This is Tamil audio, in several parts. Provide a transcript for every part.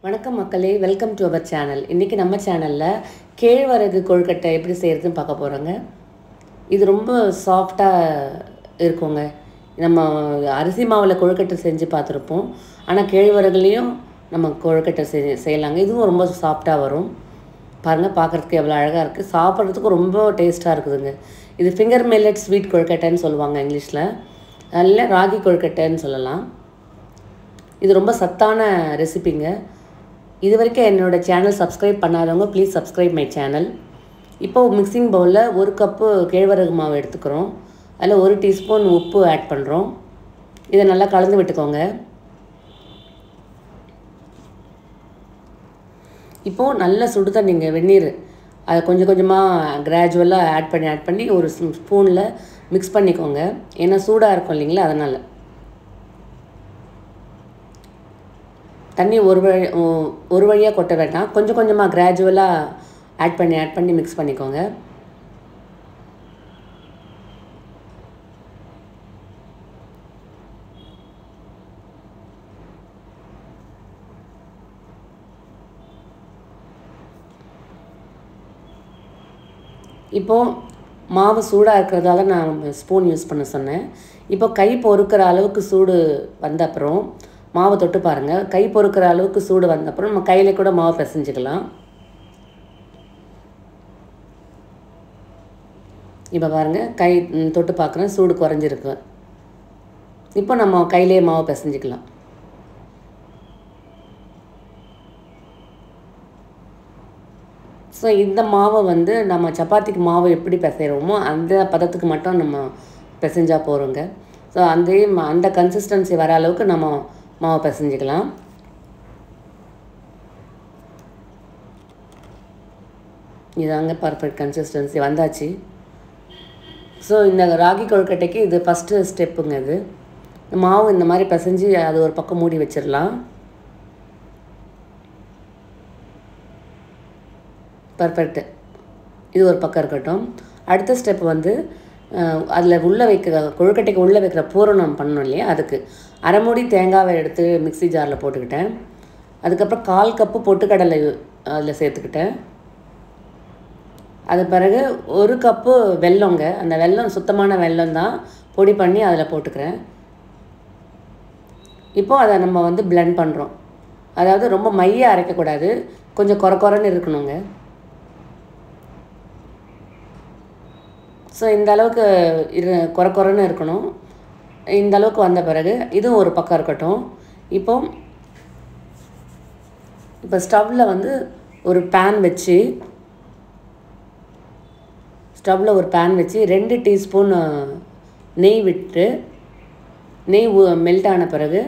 வணக்கம் மக்களே, வெல்கம் டு அவர் சேனல். இன்றைக்கி நம்ம சேனலில் கேழ்வரகு கொழுக்கட்டை எப்படி செய்கிறதுன்னு பார்க்க போகிறோங்க. இது ரொம்ப சாஃப்டாக இருக்குங்க. நம்ம அரிசி மாவில் கொழுக்கட்டை செஞ்சு பார்த்துருப்போம், ஆனால் கேழ்வரகுலேயும் நம்ம கொழுக்கட்டை செய்யலாங்க. இதுவும் ரொம்ப சாஃப்டாக வரும். பாருங்கள், பார்க்குறதுக்கு எவ்வளோ அழகாக இருக்குது, சாப்பிட்றதுக்கும் ரொம்ப டேஸ்ட்டாக இருக்குதுங்க. இது ஃபிங்கர் மில்லட் ஸ்வீட் கொழுக்கட்டைன்னு சொல்லுவாங்க இங்கிலீஷில், இல்லை ராகி கொழுக்கட்டைன்னு சொல்லலாம். இது ரொம்ப சத்தான ரெசிபிங்க. இது வரைக்கும் என்னோடய சேனல் சப்ஸ்கிரைப் பண்ணாதவங்க ப்ளீஸ் சப்ஸ்கிரைப் மை சேனல். இப்போது மிக்சிங் பவுலில் 1 கப்பு கேழ்வரகு மாவு எடுத்துக்கிறோம். அதில் 1 டீஸ்பூன் உப்பு ஆட் பண்ணுறோம். இதை நல்லா கலந்து விட்டுக்கோங்க. இப்போது நல்ல சுடு தண்ணிங்க, வெந்நீர், அதை கொஞ்சம் கொஞ்சமாக கிராஜுவலாக ஆட் பண்ணி ஒரு ஸ்பூனில் மிக்ஸ் பண்ணிக்கோங்க. ஏன்னா சூடாக இருக்கும் இல்லைங்களா, அதனால். தண்ணி ஒரு வழியாக கொட்ட வேண்டாம், கொஞ்சம் கொஞ்சமாக கிராஜுவலாக ஆட் பண்ணி மிக்ஸ் பண்ணிக்கோங்க. இப்போது மாவு சூடாக இருக்கிறதால நான் ஸ்பூன் யூஸ் பண்ண சொன்னேன். இப்போ கை பொறுக்கிற அளவுக்கு சூடு வந்த அப்புறம் மாவை தொட்டு பாருங்கள். கை பொறுக்கிற அளவுக்கு சூடு வந்த அப்புறம் நம்ம கையில் கூட மாவு பிசைஞ்சிக்கலாம். இப்போ பாருங்கள், கை தொட்டு பார்க்குறேன், சூடு குறைஞ்சிருக்கு. இப்போ நம்ம கையிலே மாவு பிசைஞ்சிக்கலாம். ஸோ இந்த மாவை நம்ம சப்பாத்திக்கு மாவு எப்படி பிசைகிறோமோ அந்த பதத்துக்கு மட்டும் நம்ம பிசைஞ்சால் போகிறோங்க. ஸோ அந்த கன்சிஸ்டன்சி வர அளவுக்கு நம்ம மாவை பிசைஞ்சிக்கலாம். இதாங்க பர்ஃபெக்ட் கன்சிஸ்டன்சி வந்தாச்சு. ஸோ இந்த ராகி கொழுக்கட்டைக்கு இது ஃபஸ்ட்டு ஸ்டெப்புங்க. இது மாவு இந்த மாதிரி பிசைஞ்சு அது ஒரு பக்கம் மூடி வச்சிடலாம். பர்ஃபெக்ட், இது ஒரு பக்கம் இருக்கட்டும். அடுத்த ஸ்டெப் அதில் கொழுக்கட்டைக்கு உள்ளே வைக்கிற பூரணம் பண்ணணும் இல்லையா, அதுக்கு அரை மூடி தேங்காவை எடுத்து மிக்ஸி ஜாரில் போட்டுக்கிட்டேன். அதுக்கப்புறம் 1/4 கப்பு பொட்டுக்கடலை அதில் சேர்த்துக்கிட்டேன். அது பிறகு 1 கப்பு வெல்லங்க. அந்த வெல்லம் சுத்தமான வெல்லம் தான், பொடி பண்ணி அதில் போட்டுக்கிறேன். இப்போது அதை நம்ம பிளெண்ட் பண்ணுறோம். அதாவது ரொம்ப மைய அரைக்கக்கூடாது, கொஞ்சம் குறன்னு இருக்கணுங்க. ஸோ இந்த அளவுக்கு குறன்னு இருக்கணும். இந்த அளவுக்கு வந்த பிறகு இதுவும் ஒரு பக்கம் இருக்கட்டும். இப்போ ஸ்டவ்வில் ஒரு பேன் வச்சு 2 டீஸ்பூன் நெய் விட்டு, நெய் மெல்ட் ஆன பிறகு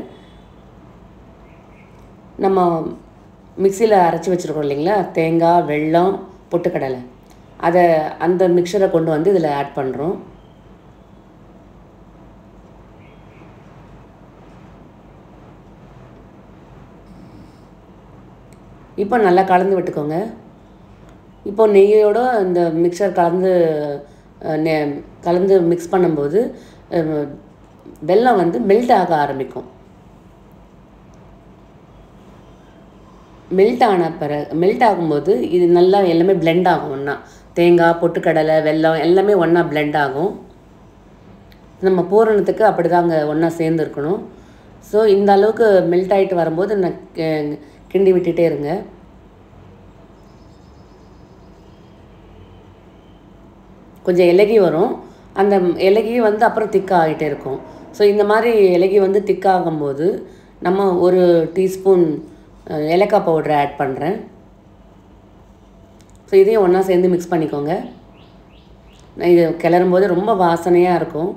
நம்ம மிக்சியில் அரைச்சி வச்சுருக்கோம் இல்லைங்களா, தேங்காய், வெல்லம், பொட்டுக்கடலை, அந்த மிக்சரை கொண்டு இதில் ஆட் பண்ணுறோம். இப்போ நல்லா கலந்து விட்டுக்கோங்க. இப்போ நெய்யோட இந்த மிக்சர் கலந்து மிக்ஸ் பண்ணும்போது வெல்லம் மெல்ட் ஆக ஆரம்பிக்கும். மெல்ட் ஆகும்போது இது நல்லா எல்லாமே பிளெண்ட் ஆகும். ஒன்றா தேங்காய், பொட்டுக்கடலை, வெல்லம் எல்லாமே ஒன்றா பிளெண்ட் ஆகும். நம்ம பூரணத்துக்கு அப்படி தாங்க ஒன்றா சேர்ந்துருக்கணும். ஸோ இந்த அளவுக்கு மெல்ட் ஆகிட்டு வரும்போது கிண்டி விட்டுட்டே இருங்க. கொஞ்சம் இலகி வரும். அந்த இலகி அப்புறம் திக்காக ஆகிட்டே இருக்கும். ஸோ இந்த மாதிரி இலகி திக்காகும்போது நம்ம 1 டீஸ்பூன் ஏலக்காய் பவுடரை ஆட் பண்ணுறேன். ஸோ இதையும் ஒன்றா சேர்ந்து மிக்ஸ் பண்ணிக்கோங்க. இது கிளறும்போது ரொம்ப வாசனையாக இருக்கும்.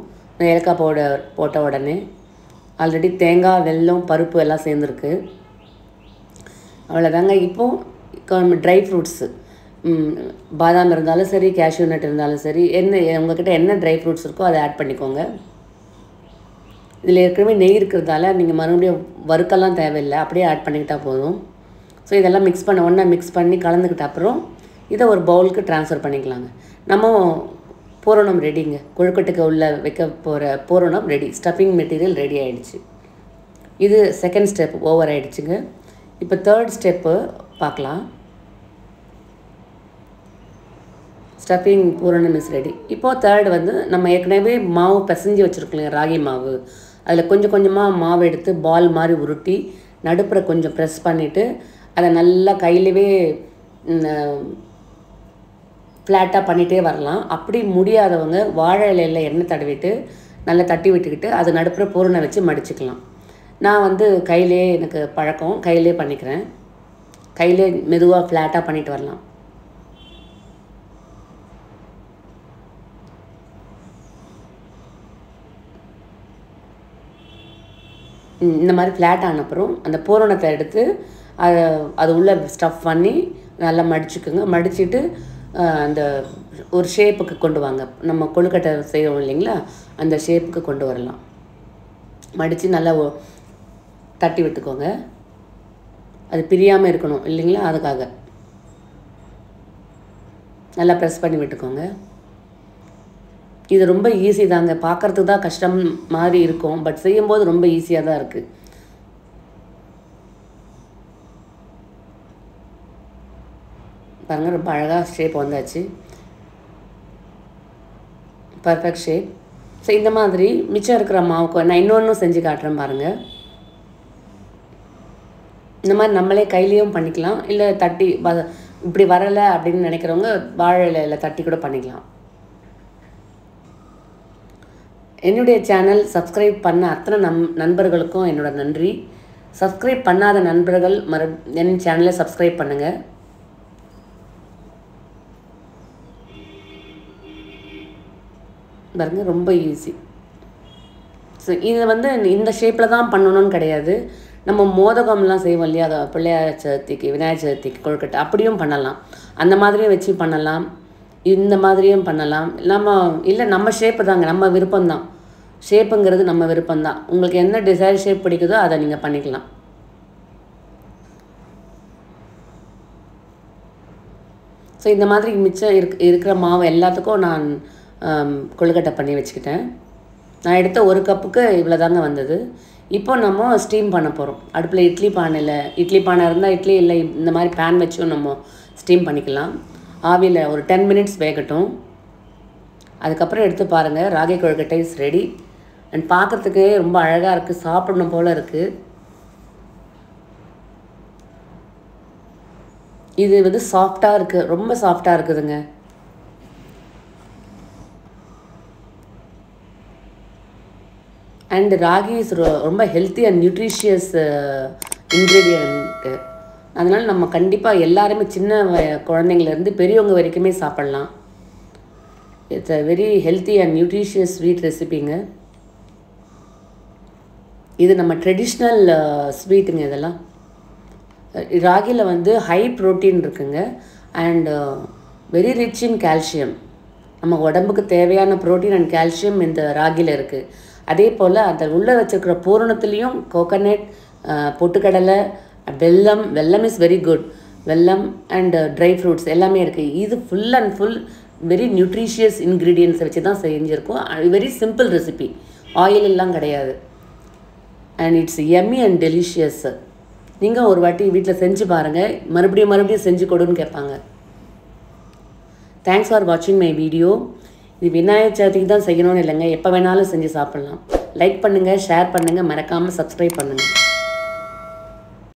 ஏலக்காய் பவுடர் போட்ட உடனே ஆல்ரெடி தேங்காய், வெல்லம், பருப்பு எல்லாம் சேர்ந்துருக்கு. அவ்வளோதாங்க. இப்போது ட்ரை ஃப்ரூட்ஸு, பாதாம் இருந்தாலும் சரி, கேஷ்யூ நட் இருந்தாலும் சரி, உங்கள்கிட்ட என்ன ட்ரை ஃப்ரூட்ஸ் இருக்கோ அதை ஆட் பண்ணிக்கோங்க. இதில் ஏற்கனவே நெய் இருக்கிறதால நீங்கள் மறுபடியும் வறுக்கெல்லாம் தேவையில்லை, அப்படியே ஆட் பண்ணிக்கிட்டால் போதும். ஸோ இதெல்லாம் ஒன்றா மிக்ஸ் பண்ணி கலந்துக்கிட்ட அப்புறம் இதை ஒரு பவுலுக்கு ட்ரான்ஸ்ஃபர் பண்ணிக்கலாங்க. நம்ம பூரணம் ரெடிங்க. கொழுக்கட்டைக்கு உள்ள வைக்க போகிற பூரணம் ரெடி. ஸ்டஃபிங் மெட்டீரியல் ரெடி ஆகிடுச்சு. இது செகண்ட் ஸ்டெப் ஓவர் ஆகிடுச்சுங்க. இப்போ தேர்ட் ஸ்டெப்பு பார்க்கலாம். Stuffing pooranam is ready. இப்போது தேர்ட் வந்து நம்ம ஏற்கனவே மாவு பிசைஞ்சு வச்சுருக்கோம் ராகி மாவு, அதில் கொஞ்சம் கொஞ்சமாக மாவு எடுத்து பால் மாதிரி உருட்டி நடுப்புற கொஞ்சம் ப்ரெஸ் பண்ணிவிட்டு அதை நல்லா கையிலவே ஃப்ளாட்டாக பண்ணிகிட்டே வரலாம். அப்படி முடியாதவங்க வாழை இலையில் எண்ணெய் தடவிட்டு நல்லா தட்டி விட்டுக்கிட்டு அது நடுப்புற பூரணை வச்சு மடிச்சுக்கலாம். நான் வந்து கையிலே எனக்கு பழக்கம், கையிலே பண்ணிக்கிறேன். கையிலே மெதுவாக ஃப்ளாட்டாக பண்ணிட்டு வரலாம். இந்த மாதிரி ஃப்ளாட் ஆன அப்புறம் அந்த பூரணத்தை எடுத்து அது உள்ளே ஸ்டஃப் பண்ணி நல்லா மடிச்சுக்குங்க. மடிச்சுட்டு அந்த ஒரு ஷேப்புக்கு கொண்டு வாங்க. நம்ம கொழுக்கட்டை செய்வோம் இல்லைங்களா, அந்த ஷேப்புக்கு கொண்டு வரலாம். மடித்து நல்லா தட்டி விட்டுக்கோங்க. அது பிரியாமல் இருக்கணும் இல்லைங்களா, அதுக்காக நல்லா ப்ரெஸ் பண்ணி விட்டுக்கோங்க. இது ரொம்ப ஈஸி தாங்க. பார்க்குறதுக்கு தான் கஷ்டம் மாதிரி இருக்கும், பட் செய்யும்போது ரொம்ப ஈஸியாக தான் இருக்குது. பாருங்கள், ரொம்ப அழகாக ஷேப் வந்தாச்சு. Perfect shape. ஸோ இந்த மாதிரி மிச்சம் இருக்கிற மாவுக்கு நான் இன்னொன்றும் செஞ்சு காட்டுறேன் பாருங்கள். இந்த மாதிரி நம்மளே கையிலையும் பண்ணிக்கலாம், இல்லை தட்டி இப்படி வரலை அப்படின்னு நினைக்கிறவங்க வாழை இலையில் தட்டி கூட பண்ணிக்கலாம். என்னுடைய சேனல் சப்ஸ்கிரைப் பண்ண அத்தனை நண்பர்களுக்கும் என்னோட நன்றி. சப்ஸ்கிரைப் பண்ணாத நண்பர்கள் என் சேனலை சப்ஸ்கிரைப் பண்ணுங்கள். பாருங்க, ரொம்ப ஈஸி. ஸோ இதை வந்து இந்த ஷேப்பில் தான் பண்ணணும்னு கிடையாது. நம்ம மோதகம்லாம் செய்வோம் இல்லையா, அதை பிள்ளையார் சதுர்த்திக்கு, விநாயகர் சதுர்த்திக்கு கொழுக்கட்டை அப்படியும் பண்ணலாம். அந்த மாதிரியும் வச்சு பண்ணலாம், இந்த மாதிரியும் பண்ணலாம். நம்ம ஷேப்பு தாங்க, நம்ம விருப்பம்தான். ஷேப்புங்கிறது நம்ம விருப்பம்தான். உங்களுக்கு என்ன டிசைர் ஷேப் பிடிக்குதோ அதை நீங்கள் பண்ணிக்கலாம். ஸோ இந்த மாதிரி மிச்சம் இருக்கிற மாவு எல்லாத்துக்கும் நான் கொழுக்கட்டை பண்ணி வச்சுக்கிட்டேன். நான் எடுத்த ஒரு கப்புக்கு இவ்வளோ தாங்க வந்தது. இப்போ நம்ம ஸ்டீம் பண்ண போகிறோம். அடுப்பில் இட்லி பானை இருந்தால் இட்லி, இல்லை இந்த மாதிரி பேன் வச்சும் நம்ம ஸ்டீம் பண்ணிக்கலாம். ஆவியில் ஒரு 10 மினிட்ஸ் வேகட்டும். அதுக்கப்புறம் எடுத்து பாருங்கள், ராகி கொழுக்கட்டை இஸ் ரெடி. அண்ட் பார்க்குறதுக்கு ரொம்ப அழகாக இருக்குது, சாப்பிடணும் போல் இருக்குது. இது வந்து சாஃப்டாக இருக்குது, ரொம்ப சாஃப்டாக இருக்குதுங்க. அண்ட் ராகி இஸ் ரொம்ப ஹெல்த்தி அண்ட் நியூட்ரிஷியஸ் இன்க்ரீடியண்ட்டு. அதனால் நம்ம கண்டிப்பாக எல்லாருமே சின்ன குழந்தைங்கள்லேருந்து பெரியவங்க வரைக்குமே சாப்பிட்லாம். It's a very healthy and nutritious sweet ரெசிபிங்க. இது நம்ம ட்ரெடிஷ்னல் ஸ்வீட்டுங்க. இதெல்லாம் ராகியில் வந்து ஹை ப்ரோட்டீன் இருக்குங்க. And very rich in calcium. நம்ம உடம்புக்கு தேவையான ப்ரோட்டீன் அண்ட் கால்சியம் இந்த ராகியில் இருக்குது. அதே போல் அந்த உள்ளே வச்சுருக்கிற பூரணத்துலேயும் கோகனட், பொட்டுக்கடலை, vellam is very good. Vellam and dry fruits எல்லாமே இருக்குது. இது full and full very nutritious இன்க்ரீடியன்ஸை வச்சு தான் செஞ்சுருக்கோம். வெரி சிம்பிள் ரெசிபி, ஆயில் எல்லாம் கிடையாது. And it's yummy and delicious. நீங்கள் ஒரு வாட்டி வீட்டில் செஞ்சு பாருங்கள், மறுபடியும் செஞ்சு கொடுன்னு கேட்பாங்க. தேங்க்ஸ் ஃபார் வாட்சிங் மை வீடியோ. இது விநாயகர் சதுர்த்திக்கு தான் செய்யணும்னு இல்லைங்க, எப்போ வேணாலும் செஞ்சு சாப்பிட்லாம். லைக் பண்ணுங்கள், ஷேர் பண்ணுங்கள், மறக்காமல் சப்ஸ்கிரைப் பண்ணுங்கள்.